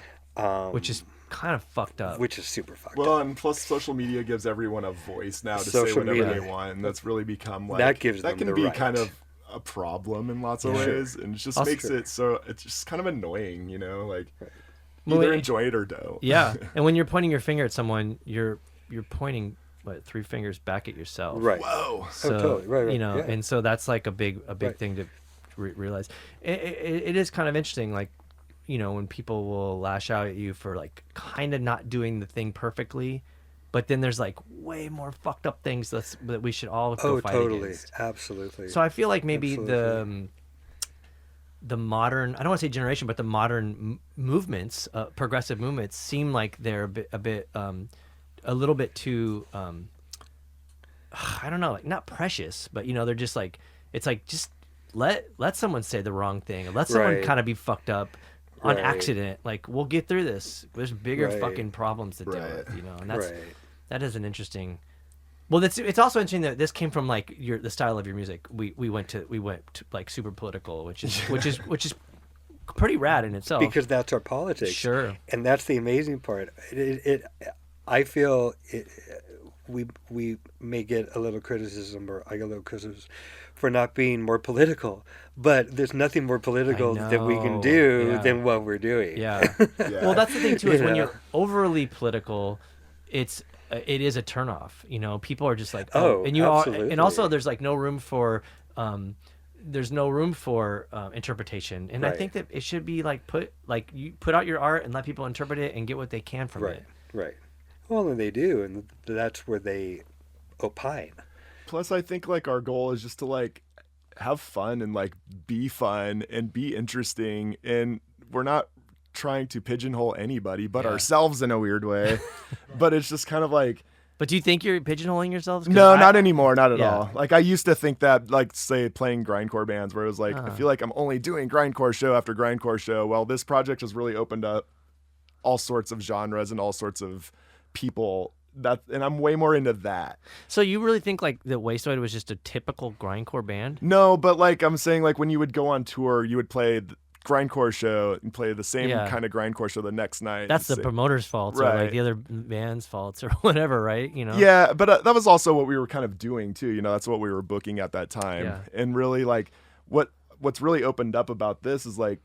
Which is kind of fucked up. Which is super fucked up. Well, and plus social media gives everyone a voice now to say Social whatever media. they want, and that's really become like That gives that them can the be right. kind of a problem in lots of ways, and it just makes true. it so it's just kind of annoying, like Well, either enjoy it or don't. Yeah. And when you're pointing your finger at someone, you're pointing 3 fingers back at yourself. Right. Whoa. So, totally. Right. Yeah. And so that's like a big Right. thing to realize. It is kind of interesting, like, when people will lash out at you for like kind of not doing the thing perfectly, but then there's like way more fucked up things that we should all go fight totally. against. Absolutely. So I feel like maybe Absolutely. the modern, I don't want to say generation, but the modern movements, progressive movements, seem like they're a little bit too, I don't know, like not precious, but they're just like, it's like, just let someone say the wrong thing, and let someone Right. kind of be fucked up on Right. accident. Like, we'll get through this. There's bigger Right. fucking problems to deal Right. with, and Right. that is an interesting. Well, it's also interesting that this came from like the style of your music. We went to like super political, which is pretty rad in itself. Because that's our politics. Sure. And that's the amazing part. I feel we may get a little criticism, or I get a little criticism, for not being more political. But there's nothing more political that we can do Yeah. than what we're doing. Yeah. Yeah. Well, that's the thing too, is when Yeah. you're overly political, it is a turnoff. People are just like, Oh, and you are, absolutely. and also there's like no room for interpretation. And I Right. think that it should be like you put out your art and let people interpret it and get what they can from Right. it. Right. Well, and they do, and that's where they opine. Plus, I think like our goal is just to like have fun and like be fun and be interesting, and we're not trying to pigeonhole anybody but Yeah. ourselves in a weird way. But it's just kind of like, But do you think you're pigeonholing yourselves? 'Cause no, not anymore, not at Yeah. all. Like I used to think that, like say playing grindcore bands, where it was like I feel like I'm only doing grindcore show after grindcore show. Well, this project has really opened up all sorts of genres and all sorts of people, and I'm way more into that. So you really think like that Wasteoid was just a typical grindcore band? No, but like I'm saying, like when you would go on tour, you would play the grindcore show and play the same Yeah. kind of grindcore show the next night. That's the Same- promoter's fault, or like Right. the other band's faults, or whatever, right? Yeah, but that was also what we were kind of doing too. That's what we were booking at that time. Yeah. And really, like what's really opened up about this is like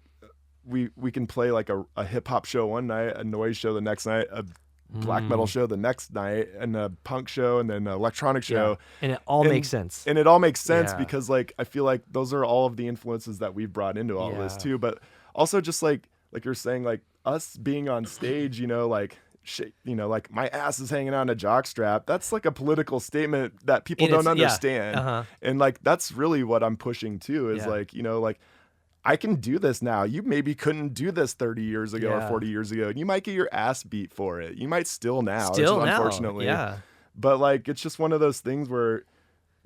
we can play like a hip hop show one night, a noise show the next night, a black metal show the next night, and a punk show, and then an electronic show. And it all makes sense. And it all makes sense Yeah. because like I feel like those are all of the influences that we've brought into all this Yeah. too. But also just like you're saying, like us being on stage, like like my ass is hanging on a jock strap. That's like a political statement that people And don't it's- yeah. understand. Uh-huh. And like that's really what I'm pushing too, is Yeah. like, like I can do this now. You maybe couldn't do this 30 years ago or Yeah. 40 years ago. And you might get your ass beat for it. You might still now, unfortunately. Yeah. But like it's just one of those things where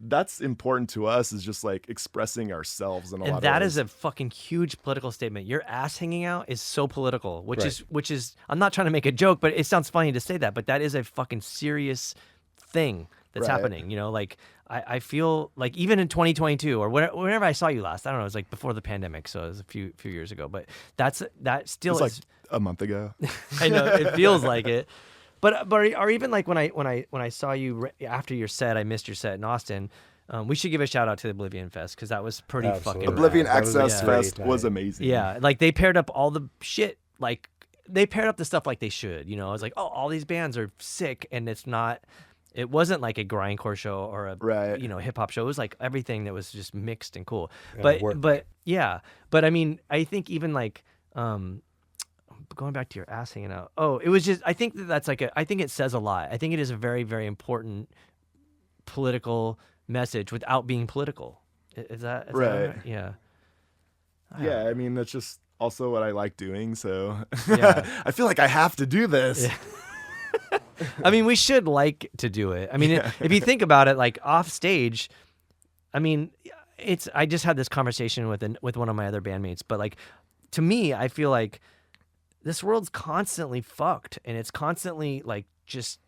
that's important to us, is just like expressing ourselves in a lot And of that ways. is a fucking huge political statement. Your ass hanging out is so political, which Right. is I'm not trying to make a joke, but it sounds funny to say that, but that is a fucking serious thing. that's Right. happening. You know, like I feel like even in 2022 or whenever I saw you last, I don't know, it was like before the pandemic, so it was a few years ago. But that still It's is like a month ago. I know it feels like it. But or even like when I saw you after your set, I missed your set in Austin. We should give a shout out to the Oblivion Fest because that was pretty Absolutely. fucking Oblivion That was a Access great Fest was night. amazing. yeah, like they paired up all the shit, like they paired up the stuff like they should. You know, I was like, oh, all these bands are sick, and it wasn't like a grindcore show or a Right. hip hop show. It was like everything that was just mixed and cool. And it worked. But I mean, I think even like going back to your ass hanging out. Oh, it was just I think that's like I think it says a lot. I think it is a very, very important political message without being political. Is that Right. Yeah. Yeah, I mean that's just also what I like doing. So Yeah. I feel like I have to do this. Yeah. I mean, we should like to do it. I mean, if you think about it, like off stage, I mean, I just had this conversation with one of my other bandmates, but like to me, I feel like this world's constantly fucked and it's constantly like just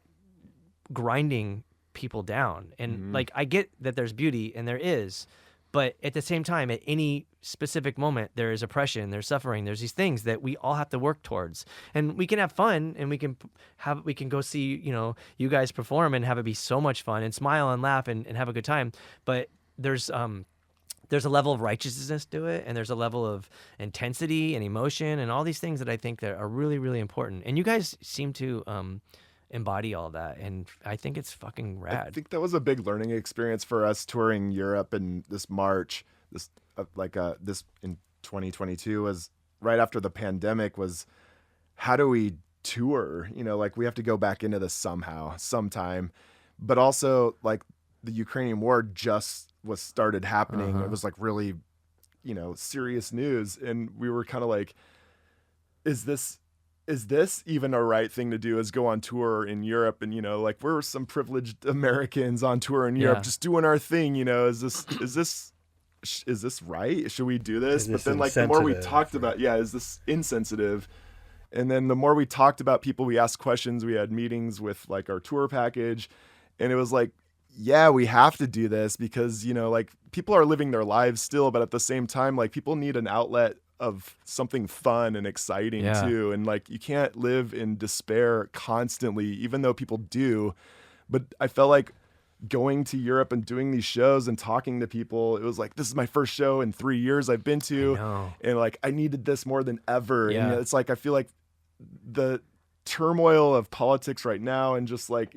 grinding people down. And like I get that there's beauty and there is, but at the same time, at any specific moment, there is oppression, there's suffering, there's these things that we all have to work towards. And we can have fun and we can go see, you guys perform and have it be so much fun and smile and laugh and have a good time. But there's a level of righteousness to it, and there's a level of intensity and emotion and all these things that I think that are really, really important. And you guys seem to embody all that, and I think it's fucking rad. I think that was a big learning experience for us touring Europe in this March. This in 2022 was right after the pandemic. Was how do we tour? Like we have to go back into this sometime, but also like the Ukrainian war just was started happening. It was like really, serious news, and we were kind of like, is this even a right thing to do, is go on tour in Europe? And, like we're some privileged Americans on tour in Europe, just doing our thing, is this right? Should we do this? Is But this then like the more we insensitive? talked about, is this insensitive? And then the more we talked about people, we asked questions, we had meetings with like our tour package, and it was like, yeah, we have to do this because, like people are living their lives still, but at the same time, like people need an outlet of something fun and exciting too. And like, you can't live in despair constantly, even though people do. But I felt like going to Europe and doing these shows and talking to people, it was like, this is my first show in 3 years I've been to. And like, I needed this more than ever. Yeah. And it's like, I feel like the turmoil of politics right now and just like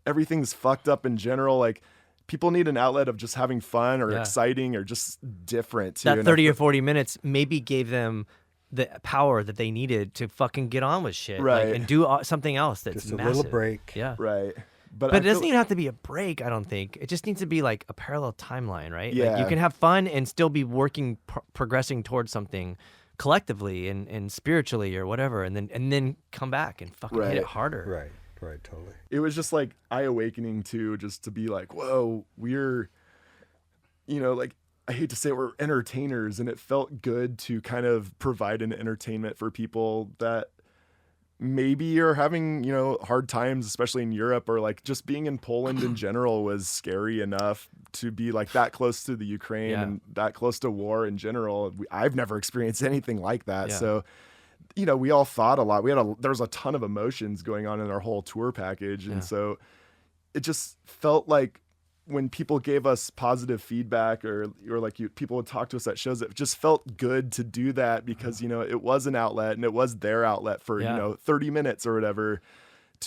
everything's fucked up in general. Like people need an outlet of just having fun or exciting or just different too. That And 30 or 40 minutes maybe gave them the power that they needed to fucking get on with shit, Right. like, and do something else that's Just a massive. little break. Yeah. Right. But I it doesn't feel- even have to be a break, I don't think. It just needs to be like a parallel timeline, right? Like Yeah. you can have fun and still be working, progressing towards something collectively and spiritually or whatever, and then come back and fucking hit Right. it harder. Right, totally. it was just like eye-awakening too, just to be like, whoa, we're, like, I hate to say it, we're entertainers, and it felt good to kind of provide an entertainment for people that maybe are having, hard times, especially in Europe, or like just being in Poland in general was scary enough to be like that close to the Ukraine and that close to war in general. I've never experienced anything like that. Yeah. So, we all thought a lot. There was a ton of emotions going on in our whole tour package. And so it just felt like when people gave us positive feedback or like people would talk to us at shows, it just felt good to do that because, it was an outlet and it was their outlet for, 30 minutes or whatever.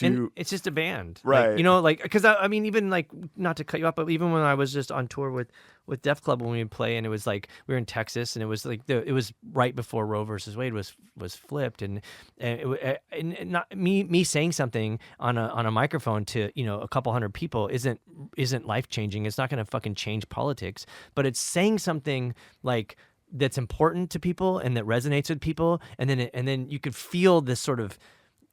And it's just a band, Right. Like, because I mean, even like, not to cut you off, but even when I was just on tour with Def Club when we would play, and it was like we were in Texas, and it was like it was right before Roe versus Wade was flipped, and not me saying something on a microphone to a couple hundred people isn't life changing. It's not going to fucking change politics, but it's saying something like that's important to people and that resonates with people, and then you could feel this sort of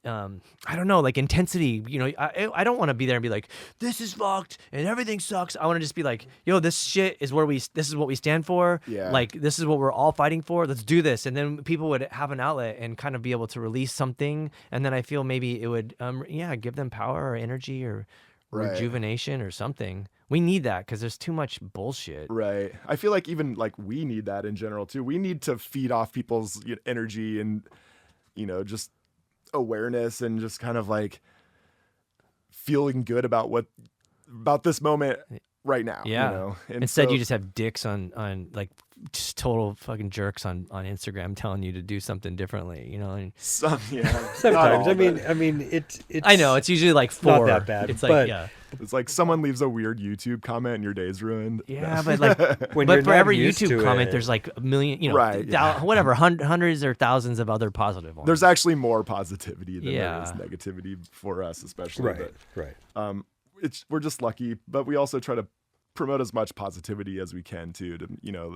I don't know, like intensity. I don't want to be there and be like, this is fucked and everything sucks. I want to just be like, yo, this shit is this is what we stand for. Yeah. Like, this is what we're all fighting for. Let's do this. And then people would have an outlet and kind of be able to release something. And then I feel maybe it would, give them power or energy or Right. rejuvenation or something. We need that because there's too much bullshit. Right. I feel like even like we need that in general too. We need to feed off people's energy and, just awareness and just kind of like feeling good about this moment right now. Yeah. And Instead, you just have dicks on like just total fucking jerks on Instagram telling you to do something differently. And Sometimes. all, I mean, it's. I know it's usually like 4. not that bad. It's like but It's like someone leaves a weird YouTube comment and your day's ruined. Yeah, but like, When but you're for not every used YouTube to comment, it. there's like a million, Right, yeah. whatever, hundreds or thousands of other positive ones. There's actually more positivity than there Yeah. is negativity for us, especially. right, right. But, we're just lucky, but we also try to promote as much positivity as we can too. To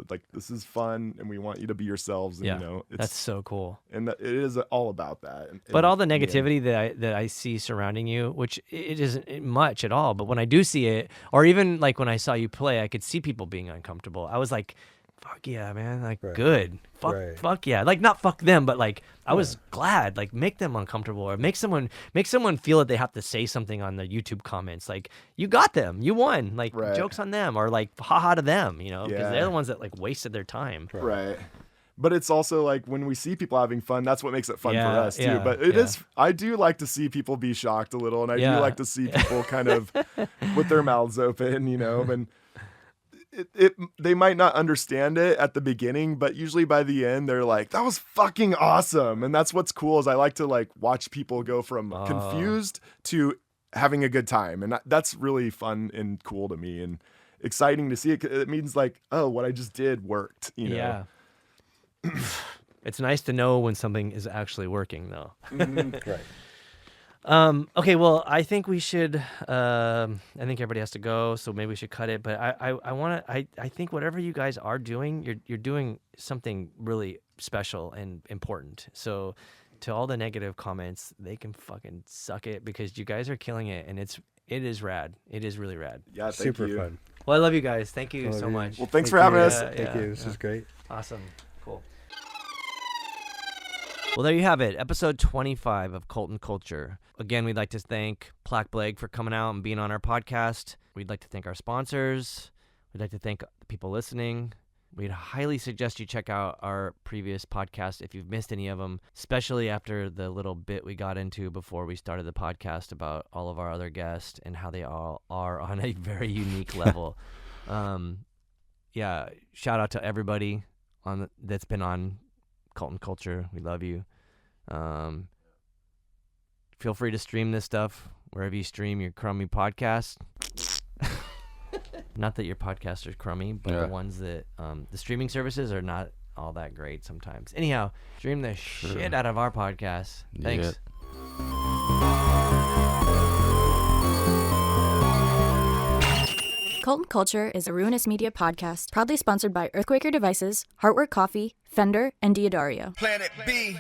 like this is fun, and we want you to be yourselves. And, yeah, it's, that's so cool. and it is all about that. But all the in end. negativity that I see surrounding you, which it isn't much at all, but when I do see it, or even like when I saw you play, I could see people being uncomfortable. I was like, fuck yeah, man, like Right. good. Right. Fuck yeah. Like not fuck them, but like I was glad, like make them uncomfortable or make someone feel that they have to say something on the YouTube comments. Like you got them, you won. Like Right. jokes on them or like haha to them, because Yeah. they're the ones that like wasted their time. Right. But it's also like when we see people having fun, that's what makes it fun Yeah, for us too. yeah, But I do like to see people be shocked a little, and I Yeah. do like to see people kind of with their mouths open, and they might not understand it at the beginning, but usually by the end they're like, that was fucking awesome. And that's what's cool is I like to like watch people go from confused to having a good time. And that's really fun and cool to me and exciting to see it. It means like, oh, what I just did worked, Yeah. It's nice to know when something is actually working though. Right. Okay, well, I think we should. I think everybody has to go, so maybe we should cut it. But I want to. I think whatever you guys are doing, you're doing something really special and important. So, to all the negative comments, they can fucking suck it because you guys are killing it, and it is rad. It is really rad. Yeah, thank Super you. fun. Well, I love you guys. Thank you Love so you. much. Well, thanks for having us. Thank you. This is great. Awesome. Cool. Well, there you have it. Episode 25 of Colton Culture. Again, we'd like to thank Plack Blague for coming out and being on our podcast. We'd like to thank our sponsors. We'd like to thank the people listening. We'd highly suggest you check out our previous podcast if you've missed any of them, especially after the little bit we got into before we started the podcast about all of our other guests and how they all are on a very unique level. Yeah, shout out to everybody that's been on Colton Culture. We love you. Feel free to stream this stuff wherever you stream your crummy podcast. Not that your podcasts are crummy, but the ones that the streaming services are not all that great sometimes. Anyhow, stream the shit out of our podcast. Thanks. Colton Culture is a Ruinous Media podcast, proudly sponsored by Earthquaker Devices, Heartwork Coffee, Fender, and Diodario. Planet B.